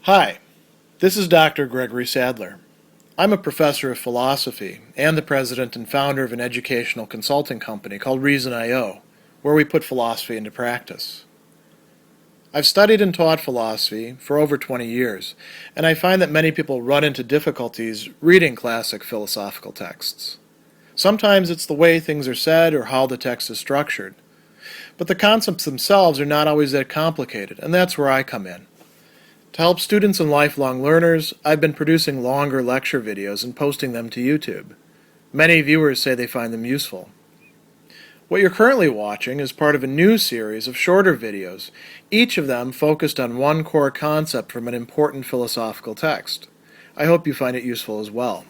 Hi, this is Dr. Gregory Sadler. I'm a professor of philosophy and the president and founder of an educational consulting company called Reason.io, where we put philosophy into practice. I've studied and taught philosophy for over 20 years, and I find that many people run into difficulties reading classic philosophical texts. Sometimes it's the way things are said or how the text is structured. But the concepts themselves are not always that complicated, and that's where I come in. To help students and lifelong learners, I've been producing longer lecture videos and posting them to YouTube. Many viewers say they find them useful. What you're currently watching is part of a new series of shorter videos, each of them focused on one core concept from an important philosophical text. I hope you find it useful as well.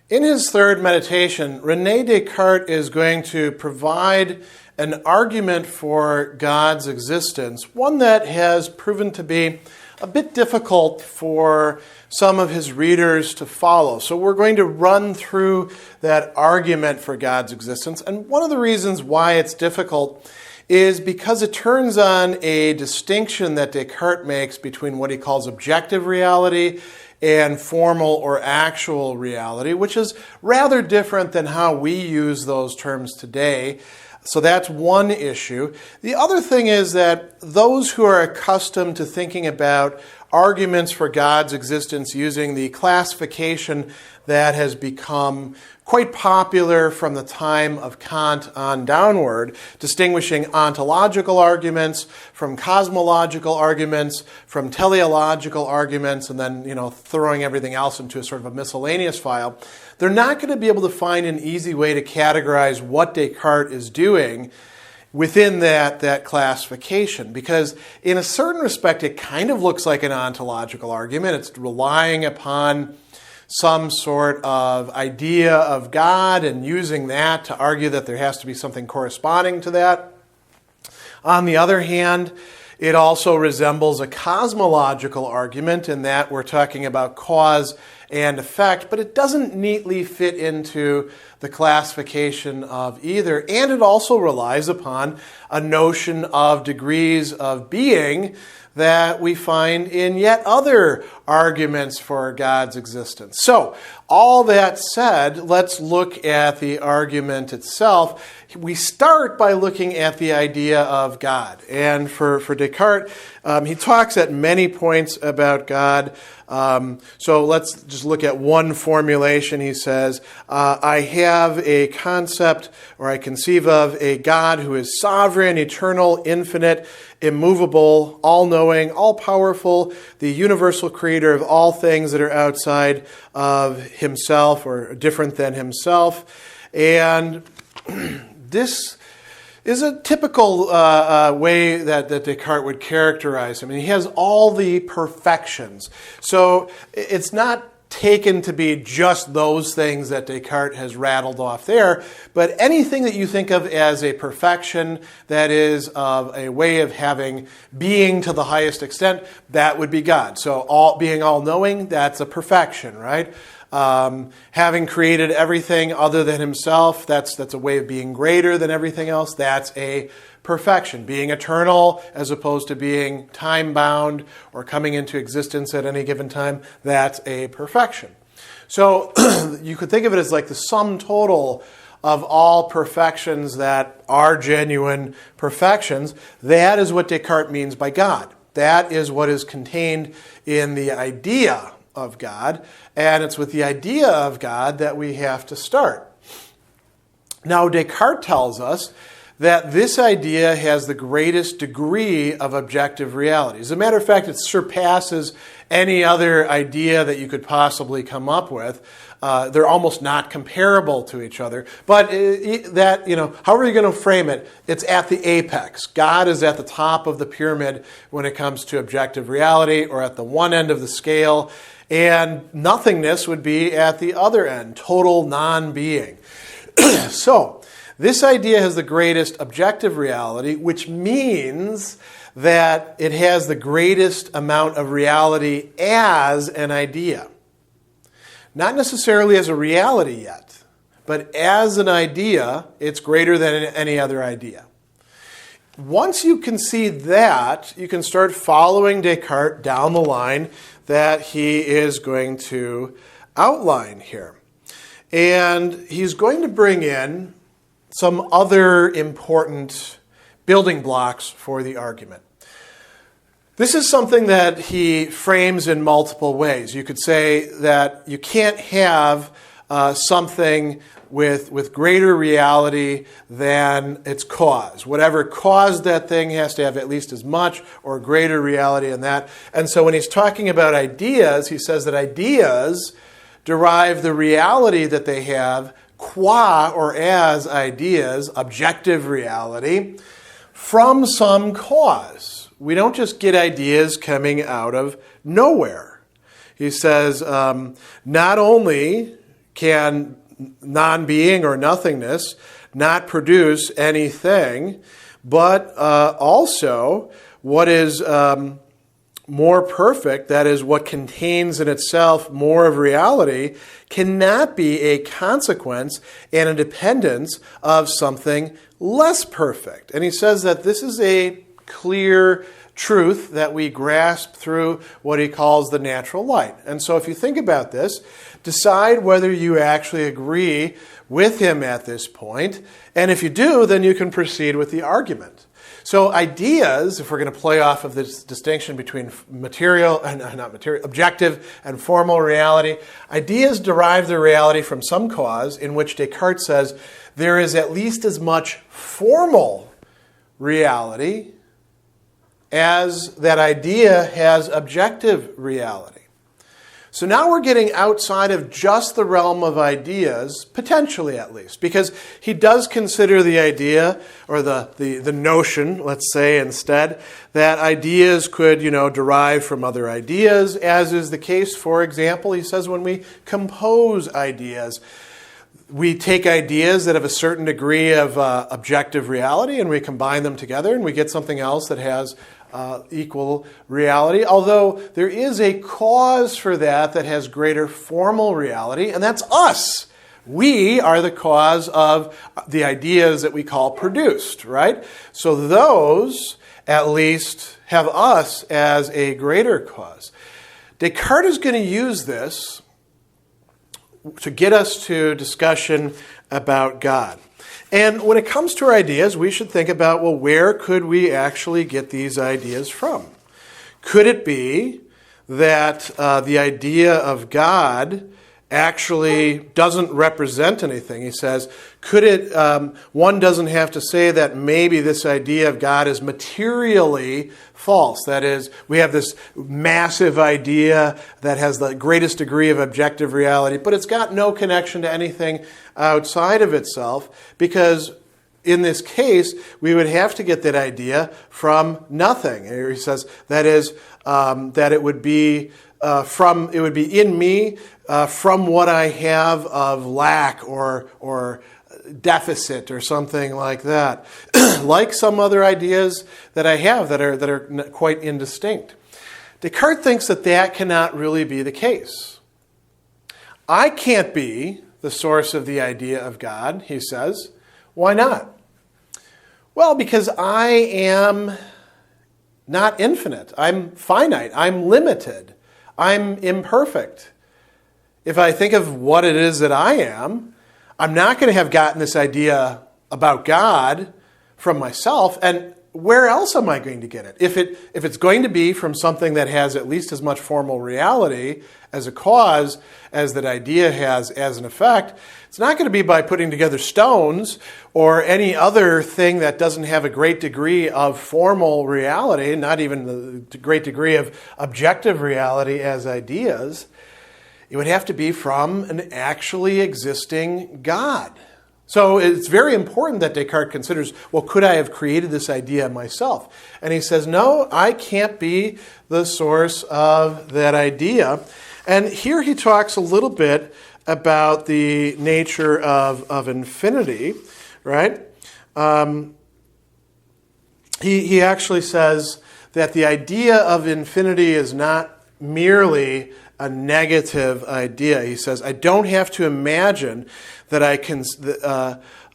In his third meditation, Rene Descartes is going to provide an argument for God's existence, one that has proven to be a bit difficult for some of his readers to follow. So we're going to run through that argument for God's existence. And one of the reasons why it's difficult is because it turns on a distinction that Descartes makes between what he calls objective reality and formal or actual reality, which is rather different than how we use those terms today. So that's one issue. The other thing is that those who are accustomed to thinking about arguments for God's existence using the classification that has become quite popular from the time of Kant on downward, distinguishing ontological arguments from cosmological arguments, from teleological arguments, and then, throwing everything else into a sort of a miscellaneous file, they're not going to be able to find an easy way to categorize what Descartes is doing within that classification, because in a certain respect it kind of looks like an ontological argument. It's relying upon some sort of idea of God and using that to argue that there has to be something corresponding to that. On the other hand, it also resembles a cosmological argument in that we're talking about cause and effect, but it doesn't neatly fit into the classification of either. And it also relies upon a notion of degrees of being that we find in yet other arguments for God's existence. So, all that said, let's look at the argument itself. We start by looking at the idea of God. And for Descartes, he talks at many points about God. So let's just look at one formulation. He says, I have a concept, or I conceive of a God who is sovereign, eternal, infinite, immovable, all-knowing, all-powerful, the universal creator of all things that are outside of himself or different than himself. And this is a typical way that Descartes would characterize him. And he has all the perfections. So it's not taken to be just those things that Descartes has rattled off there, but anything that you think of as a perfection that is of a way of having being to the highest extent, that would be God. So being all-knowing, that's a perfection, right? Having created everything other than himself, that's a way of being greater than everything else. That's a perfection. Being eternal as opposed to being time-bound or coming into existence at any given time, that's a perfection. So you could think of it as like the sum total of all perfections that are genuine perfections. That is what Descartes means by God. That is what is contained in the idea of God, and it's with the idea of God that we have to start. Now, Descartes tells us that this idea has the greatest degree of objective reality. As a matter of fact, it surpasses any other idea that you could possibly come up with. They're almost not comparable to each other. But however you're going to frame it, it's at the apex. God is at the top of the pyramid when it comes to objective reality, or at the one end of the scale, and nothingness would be at the other end, total non-being. So, this idea has the greatest objective reality, which means that it has the greatest amount of reality as an idea. Not necessarily as a reality yet, but as an idea, it's greater than any other idea. once you concede that, you can start following Descartes down the line that he is going to outline here. And he's going to bring in some other important building blocks for the argument. This is something that he frames in multiple ways. You could say that you can't have something with greater reality than its cause. Whatever caused that thing has to have at least as much or greater reality in that. And so when he's talking about ideas, he says that ideas derive the reality that they have qua or as ideas, objective reality, from some cause. We don't just get ideas coming out of nowhere. He says not only can non-being or nothingness not produce anything, but also what is more perfect, that is what contains in itself more of reality, cannot be a consequence and a dependence of something less perfect. And he says that this is a clear truth that we grasp through what he calls the natural light. And so if you think about this, decide whether you actually agree with him at this point. And if you do, then you can proceed with the argument. So ideas, if we're going to play off of this distinction between objective and formal reality, ideas derive their reality from some cause in which Descartes says there is at least as much formal reality as that idea has objective reality. So now we're getting outside of just the realm of ideas, potentially at least, because he does consider the idea, or the notion, let's say instead, that ideas could, derive from other ideas, as is the case, for example, he says when we compose ideas. We take ideas that have a certain degree of objective reality and we combine them together and we get something else that has equal reality, although there is a cause for that has greater formal reality, and that's us. We are the cause of the ideas that we call produced, right? So those, at least, have us as a greater cause. Descartes is going to use this to get us to discussion about God. And when it comes to our ideas, we should think about, well, where could we actually get these ideas from? Could it be that the idea of God actually doesn't represent anything? He says, one doesn't have to say that maybe this idea of God is materially false. That is, we have this massive idea that has the greatest degree of objective reality, but it's got no connection to anything outside of itself, because in this case, we would have to get that idea from nothing. He says, that is, that it would be in me from what I have of lack or deficit or something like that, like some other ideas that I have that are quite indistinct. Descartes thinks that cannot really be the case. I can't be the source of the idea of God, he says. Why not? Well, because I am not infinite. I'm finite. I'm limited. I'm imperfect. If I think of what it is that I am, I'm not going to have gotten this idea about God from myself. And where else am I going to get it? If it's going to be from something that has at least as much formal reality as a cause as that idea has as an effect, it's not going to be by putting together stones or any other thing that doesn't have a great degree of formal reality, not even the great degree of objective reality as ideas. It would have to be from an actually existing God. So it's very important that Descartes considers, well, could I have created this idea myself? And he says, no, I can't be the source of that idea. And here he talks a little bit about the nature of infinity, right? He actually says that the idea of infinity is not merely a negative idea. He says, I don't have to imagine that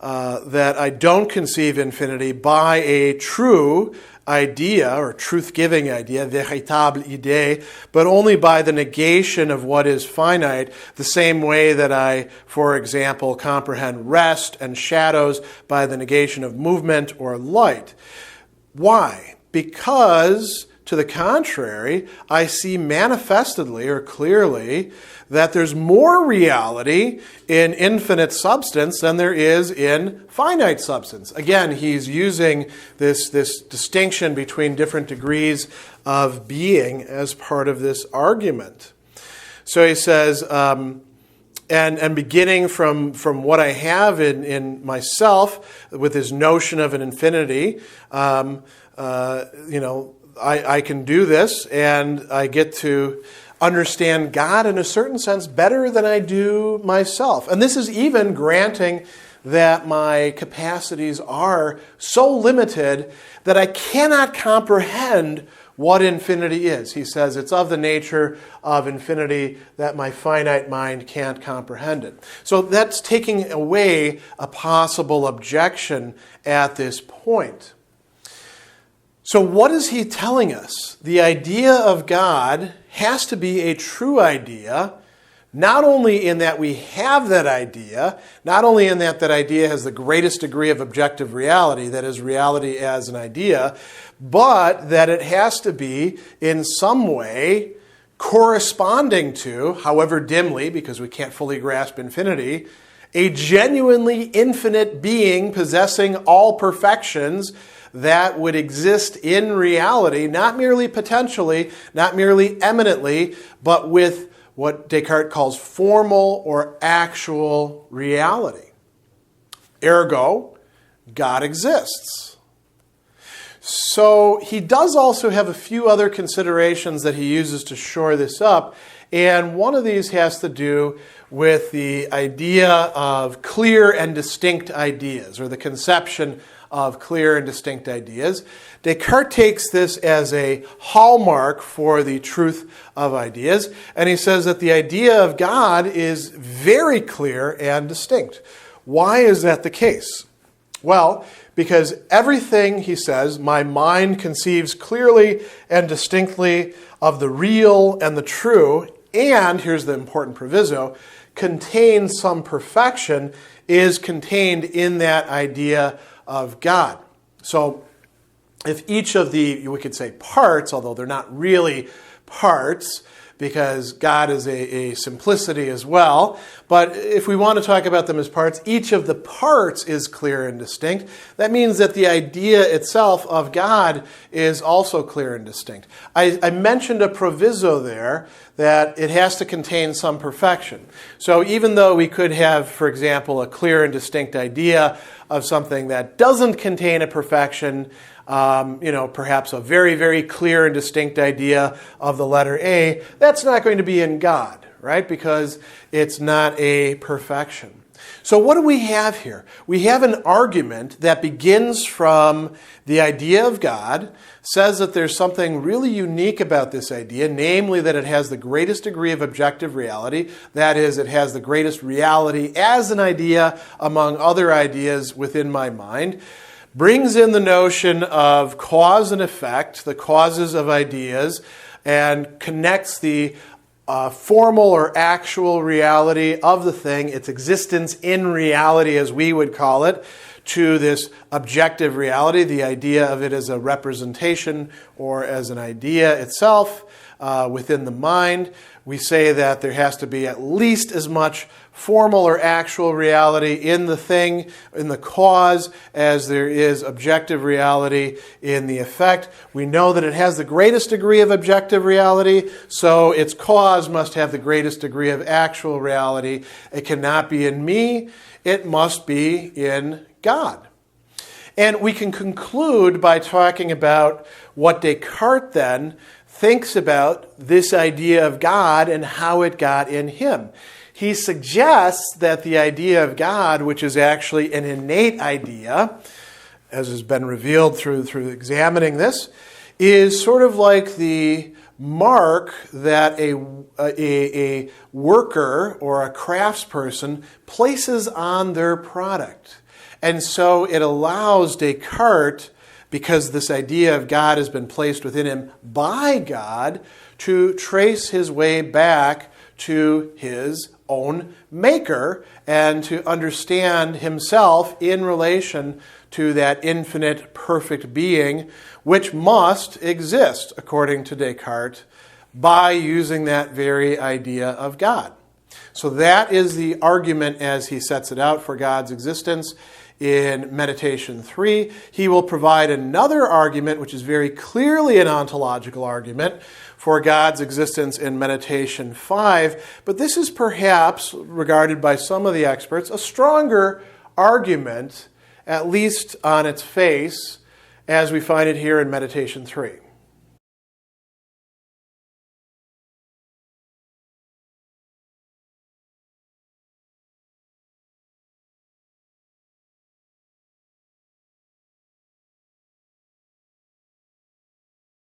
that I don't conceive infinity by a true idea or truth-giving idea, véritable idée, but only by the negation of what is finite, the same way that I, for example, comprehend rest and shadows by the negation of movement or light. Why? Because, to the contrary, I see manifestedly or clearly that there's more reality in infinite substance than there is in finite substance. Again, he's using this distinction between different degrees of being as part of this argument. So he says, and beginning from what I have in myself with this notion of an infinity, I can do this, and I get to understand God in a certain sense better than I do myself. And this is even granting that my capacities are so limited that I cannot comprehend what infinity is. He says it's of the nature of infinity that my finite mind can't comprehend it. So that's taking away a possible objection at this point. So what is he telling us? The idea of God has to be a true idea, not only in that we have that idea, not only in that idea has the greatest degree of objective reality, that is, reality as an idea, but that it has to be in some way corresponding to, however dimly, because we can't fully grasp infinity, a genuinely infinite being possessing all perfections that would exist in reality, not merely potentially, not merely eminently, but with what Descartes calls formal or actual reality. Ergo, God exists. So he does also have a few other considerations that he uses to shore this up, and one of these has to do with the idea of clear and distinct ideas, or the conception of clear and distinct ideas. Descartes takes this as a hallmark for the truth of ideas, and he says that the idea of God is very clear and distinct. Why is that the case? Well, because everything, he says, my mind conceives clearly and distinctly of the real and the true, and, here's the important proviso, contains some perfection, is contained in that idea of God. So if each of the, we could say parts, although they're not really parts, because God is a simplicity as well, but if we want to talk about them as parts, each of the parts is clear and distinct. That means that the idea itself of God is also clear and distinct. I mentioned a proviso there that it has to contain some perfection. So even though we could have, for example, a clear and distinct idea of something that doesn't contain a perfection, perhaps a very, very clear and distinct idea of the letter A, that's not going to be in God, right? Because it's not a perfection. So what do we have here? We have an argument that begins from the idea of God, says that there's something really unique about this idea, namely that it has the greatest degree of objective reality. That is, it has the greatest reality as an idea among other ideas within my mind. Brings in the notion of cause and effect, the causes of ideas, and connects the formal or actual reality of the thing, its existence in reality as we would call it, to this objective reality, the idea of it as a representation or as an idea itself within the mind. We say that there has to be at least as much formal or actual reality in the thing, in the cause, as there is objective reality in the effect. We know that it has the greatest degree of objective reality, so its cause must have the greatest degree of actual reality. It cannot be in me, it must be in God. And we can conclude by talking about what Descartes then thinks about this idea of God and how it got in him. He suggests that the idea of God, which is actually an innate idea, as has been revealed through examining this, is sort of like the mark that a worker or a craftsperson places on their product. And so it allows Descartes, because this idea of God has been placed within him by God, to trace his way back to his own maker and to understand himself in relation to that infinite, perfect being, which must exist, according to Descartes, by using that very idea of God. So that is the argument as he sets it out for God's existence in Meditation 3. He will provide another argument, which is very clearly an ontological argument, for God's existence in Meditation 5. But this is perhaps, regarded by some of the experts, a stronger argument, at least on its face, as we find it here in Meditation 3.